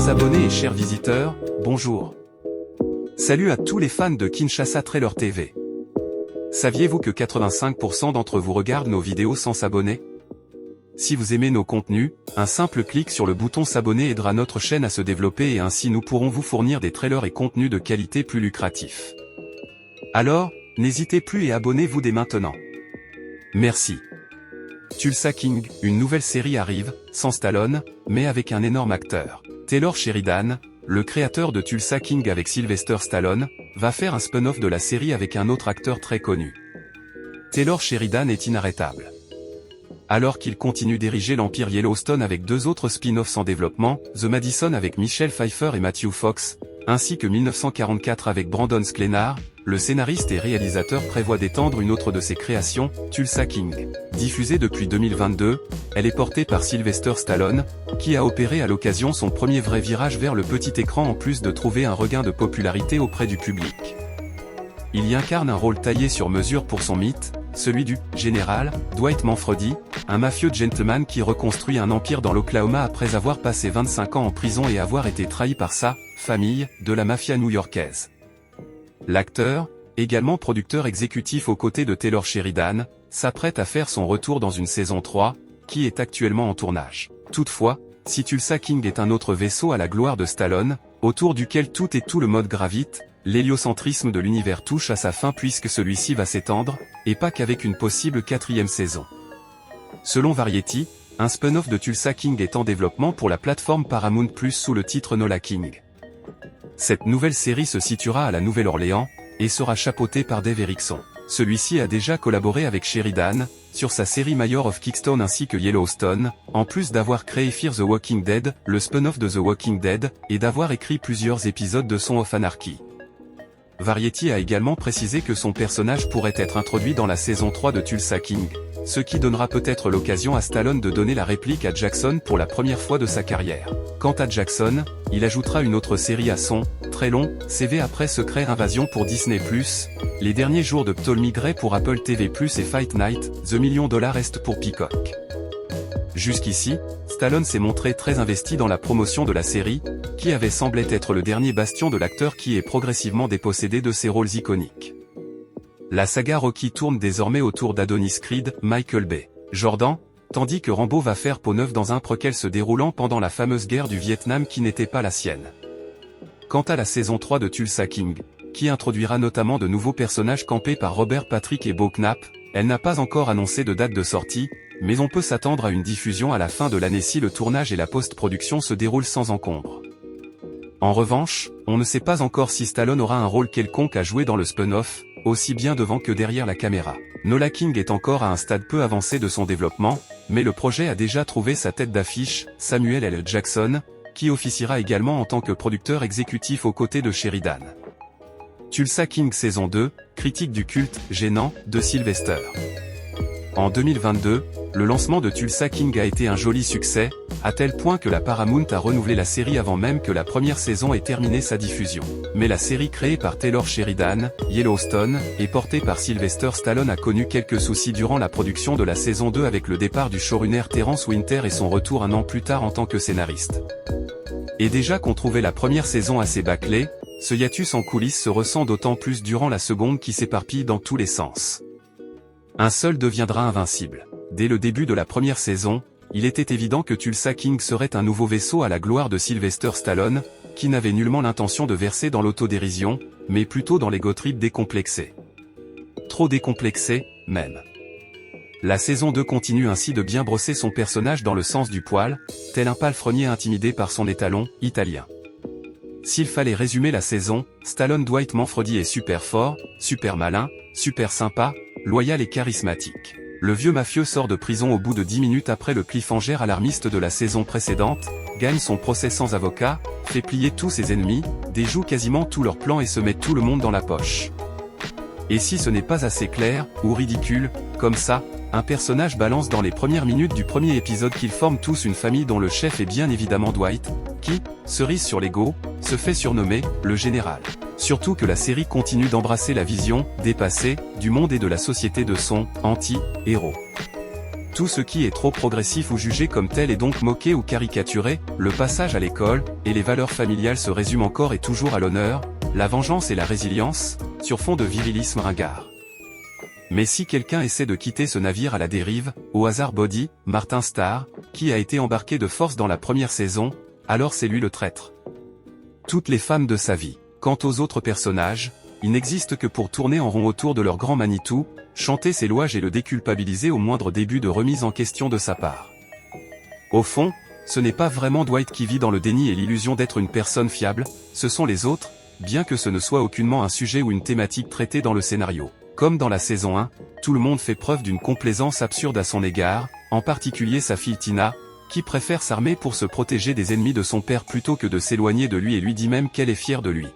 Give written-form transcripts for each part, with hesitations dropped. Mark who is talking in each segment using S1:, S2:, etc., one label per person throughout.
S1: Chers abonnés et chers visiteurs, bonjour. Salut à tous les fans de Kinshasa Trailer TV. Saviez-vous que 85% d'entre vous regardent nos vidéos sans s'abonner? Si vous aimez nos contenus, un simple clic sur le bouton s'abonner aidera notre chaîne à se développer et ainsi nous pourrons vous fournir des trailers et contenus de qualité plus lucratifs. Alors, n'hésitez plus et abonnez-vous dès maintenant. Merci. Tulsa King, une nouvelle série arrive, sans Stallone, mais avec un énorme acteur. Taylor Sheridan, le créateur de Tulsa King avec Sylvester Stallone, va faire un spin-off de la série avec un autre acteur très connu. Taylor Sheridan est inarrêtable. Alors qu'il continue d'ériger l'empire Yellowstone avec deux autres spin-offs en développement, The Madison avec Michelle Pfeiffer et Matthew Fox, ainsi que 1944 avec Brandon Sklenar, le scénariste et réalisateur prévoit d'étendre une autre de ses créations, Tulsa King. Diffusée depuis 2022, elle est portée par Sylvester Stallone, qui a opéré à l'occasion son premier vrai virage vers le petit écran en plus de trouver un regain de popularité auprès du public. Il y incarne un rôle taillé sur mesure pour son mythe, celui du « général » Dwight Manfredi, un mafieux gentleman qui reconstruit un empire dans l'Oklahoma après avoir passé 25 ans en prison et avoir été trahi par sa « famille » de la mafia new-yorkaise. L'acteur, également producteur exécutif aux côtés de Taylor Sheridan, s'apprête à faire son retour dans une saison 3, qui est actuellement en tournage. Toutefois, si Tulsa King est un autre vaisseau à la gloire de Stallone, autour duquel tout et tout le mode gravite, l'héliocentrisme de l'univers touche à sa fin puisque celui-ci va s'étendre, et pas qu'avec une possible 4e saison. Selon Variety, un spin-off de Tulsa King est en développement pour la plateforme Paramount Plus sous le titre Nola King. Cette nouvelle série se situera à la Nouvelle-Orléans, et sera chapeautée par Dave Erickson. Celui-ci a déjà collaboré avec Sheridan, sur sa série Mayor of Kingstown ainsi que Yellowstone, en plus d'avoir créé Fear the Walking Dead, le spin-off de The Walking Dead, et d'avoir écrit plusieurs épisodes de Sons of Anarchy. Variety a également précisé que son personnage pourrait être introduit dans la saison 3 de Tulsa King, ce qui donnera peut-être l'occasion à Stallone de donner la réplique à Jackson pour la première fois de sa carrière. Quant à Jackson, il ajoutera une autre série à son très long CV après Secret Invasion pour Disney+, Les Derniers Jours de Ptolemy Gray pour Apple TV+, et Fight Night, The $1 Million Est pour Peacock. Jusqu'ici, Stallone s'est montré très investi dans la promotion de la série, qui avait semblé être le dernier bastion de l'acteur qui est progressivement dépossédé de ses rôles iconiques. La saga Rocky tourne désormais autour d'Adonis Creed, Michael B. Jordan, tandis que Rambo va faire peau neuve dans un prequel se déroulant pendant la fameuse guerre du Vietnam qui n'était pas la sienne. Quant à la saison 3 de Tulsa King, qui introduira notamment de nouveaux personnages campés par Robert Patrick et Bo Knapp, elle n'a pas encore annoncé de date de sortie, mais on peut s'attendre à une diffusion à la fin de l'année si le tournage et la post-production se déroulent sans encombre. En revanche, on ne sait pas encore si Stallone aura un rôle quelconque à jouer dans le spin-off, aussi bien devant que derrière la caméra. Nola King est encore à un stade peu avancé de son développement, mais le projet a déjà trouvé sa tête d'affiche, Samuel L. Jackson, qui officiera également en tant que producteur exécutif aux côtés de Sheridan. Tulsa King saison 2, critique du culte « gênant » de Sylvester. En 2022, le lancement de Tulsa King a été un joli succès, à tel point que la Paramount a renouvelé la série avant même que la première saison ait terminé sa diffusion. Mais la série créée par Taylor Sheridan, Yellowstone, et portée par Sylvester Stallone a connu quelques soucis durant la production de la saison 2 avec le départ du showrunner Terrence Winter et son retour un an plus tard en tant que scénariste. Et déjà qu'on trouvait la première saison assez bâclée, ce hiatus en coulisses se ressent d'autant plus durant la seconde qui s'éparpille dans tous les sens. Un seul deviendra invincible. Dès le début de la première saison, il était évident que Tulsa King serait un nouveau vaisseau à la gloire de Sylvester Stallone, qui n'avait nullement l'intention de verser dans l'autodérision, mais plutôt dans l'ego trip décomplexé. Trop décomplexé, même. La saison 2 continue ainsi de bien brosser son personnage dans le sens du poil, tel un palefrenier intimidé par son étalon, italien. S'il fallait résumer la saison, Stallone Dwight Manfredi est super fort, super malin, super sympa, loyal et charismatique. Le vieux mafieux sort de prison au bout de 10 minutes après le cliffhanger alarmiste de la saison précédente, gagne son procès sans avocat, fait plier tous ses ennemis, déjoue quasiment tous leurs plans et se met tout le monde dans la poche. Et si ce n'est pas assez clair, ou ridicule, comme ça, un personnage balance dans les premières minutes du premier épisode qu'ils forment tous une famille dont le chef est bien évidemment Dwight, qui, cerise sur l'ego, se fait surnommer « le général ». Surtout que la série continue d'embrasser la vision, dépassée, du monde et de la société de son « anti-héros ». Tout ce qui est trop progressif ou jugé comme tel est donc moqué ou caricaturé, le passage à l'école, et les valeurs familiales se résument encore et toujours à l'honneur, la vengeance et la résilience, sur fond de virilisme ringard. Mais si quelqu'un essaie de quitter ce navire à la dérive, au hasard Body, Martin Starr, qui a été embarqué de force dans la première saison, alors c'est lui le traître. Toutes les femmes de sa vie. Quant aux autres personnages, ils n'existent que pour tourner en rond autour de leur grand Manitou, chanter ses louanges et le déculpabiliser au moindre début de remise en question de sa part. Au fond, ce n'est pas vraiment Dwight qui vit dans le déni et l'illusion d'être une personne fiable, ce sont les autres, bien que ce ne soit aucunement un sujet ou une thématique traitée dans le scénario. Comme dans la saison 1, tout le monde fait preuve d'une complaisance absurde à son égard, en particulier sa fille Tina, qui préfère s'armer pour se protéger des ennemis de son père plutôt que de s'éloigner de lui et lui dit même qu'elle est fière de lui.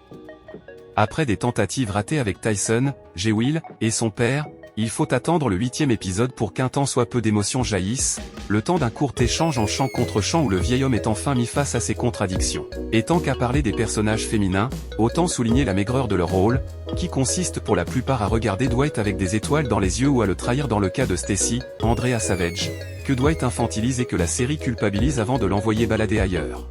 S1: Après des tentatives ratées avec Tyson, Will, et son père, il faut attendre le 8e épisode pour qu'un tant soit peu d'émotions jaillissent, le temps d'un court échange en chant contre chant où le vieil homme est enfin mis face à ses contradictions. Et tant qu'à parler des personnages féminins, autant souligner la maigreur de leur rôle, qui consiste pour la plupart à regarder Dwight avec des étoiles dans les yeux ou à le trahir dans le cas de Stacy, Andrea Savage, que Dwight infantilise et que la série culpabilise avant de l'envoyer balader ailleurs.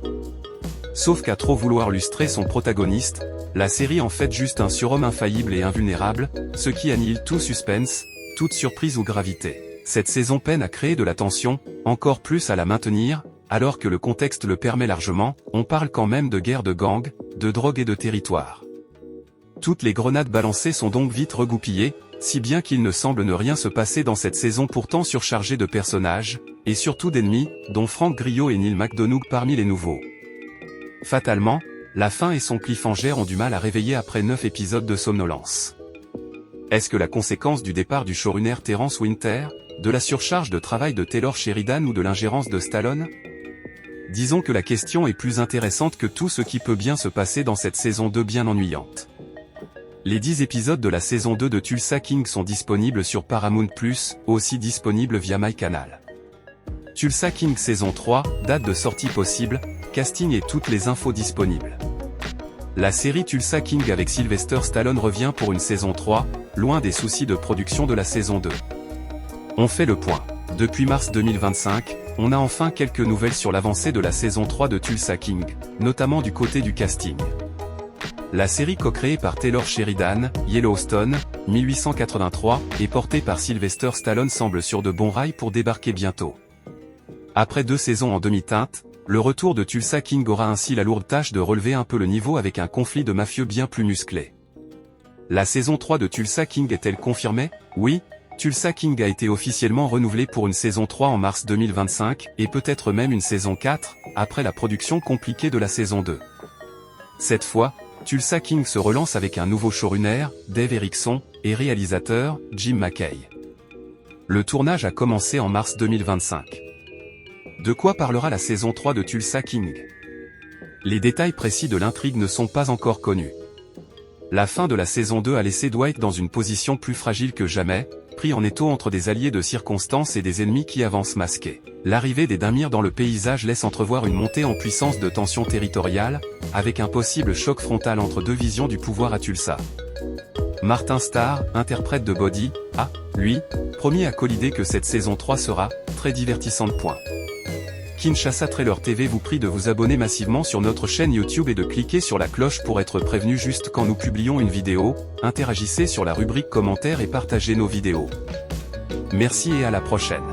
S1: Sauf qu'à trop vouloir lustrer son protagoniste, la série en fait juste un surhomme infaillible et invulnérable, ce qui annihile tout suspense, toute surprise ou gravité. Cette saison peine à créer de la tension, encore plus à la maintenir, alors que le contexte le permet largement, on parle quand même de guerre de gangs, de drogue et de territoire. Toutes les grenades balancées sont donc vite regoupillées, si bien qu'il ne semble ne rien se passer dans cette saison pourtant surchargée de personnages, et surtout d'ennemis, dont Frank Grillo et Neil McDonough parmi les nouveaux. Fatalement, la fin et son cliffhanger ont du mal à réveiller après 9 épisodes de somnolence. Est-ce que la conséquence du départ du showrunner Terence Winter, de la surcharge de travail de Taylor Sheridan ou de l'ingérence de Stallone? Disons que la question est plus intéressante que tout ce qui peut bien se passer dans cette saison 2 bien ennuyante. Les 10 épisodes de la saison 2 de Tulsa King sont disponibles sur Paramount+, aussi disponibles via MyCanal. Tulsa King saison 3, date de sortie possible, casting et toutes les infos disponibles. La série Tulsa King avec Sylvester Stallone revient pour une saison 3, loin des soucis de production de la saison 2. On fait le point. Depuis mars 2025, on a enfin quelques nouvelles sur l'avancée de la saison 3 de Tulsa King, notamment du côté du casting. La série co-créée par Taylor Sheridan, Yellowstone, 1883, et portée par Sylvester Stallone semble sur de bons rails pour débarquer bientôt. Après 2 saisons en demi-teinte, le retour de Tulsa King aura ainsi la lourde tâche de relever un peu le niveau avec un conflit de mafieux bien plus musclé. La saison 3 de Tulsa King est-elle confirmée? Oui, Tulsa King a été officiellement renouvelée pour une saison 3 en mars 2025, et peut-être même une saison 4, après la production compliquée de la saison 2. Cette fois, Tulsa King se relance avec un nouveau showrunner, Dave Erickson, et réalisateur, Jim McKay. Le tournage a commencé en mars 2025. De quoi parlera la saison 3 de Tulsa King? Les détails précis de l'intrigue ne sont pas encore connus. La fin de la saison 2 a laissé Dwight dans une position plus fragile que jamais, pris en étau entre des alliés de circonstance et des ennemis qui avancent masqués. L'arrivée des Damir dans le paysage laisse entrevoir une montée en puissance de tension territoriale, avec un possible choc frontal entre deux visions du pouvoir à Tulsa. Martin Starr, interprète de Body, a, lui, promis à Collider que cette saison 3 sera très divertissante. Kinshasa Trailer TV vous prie de vous abonner massivement sur notre chaîne YouTube et de cliquer sur la cloche pour être prévenu juste quand nous publions une vidéo, interagissez sur la rubrique commentaires et partagez nos vidéos. Merci et à la prochaine.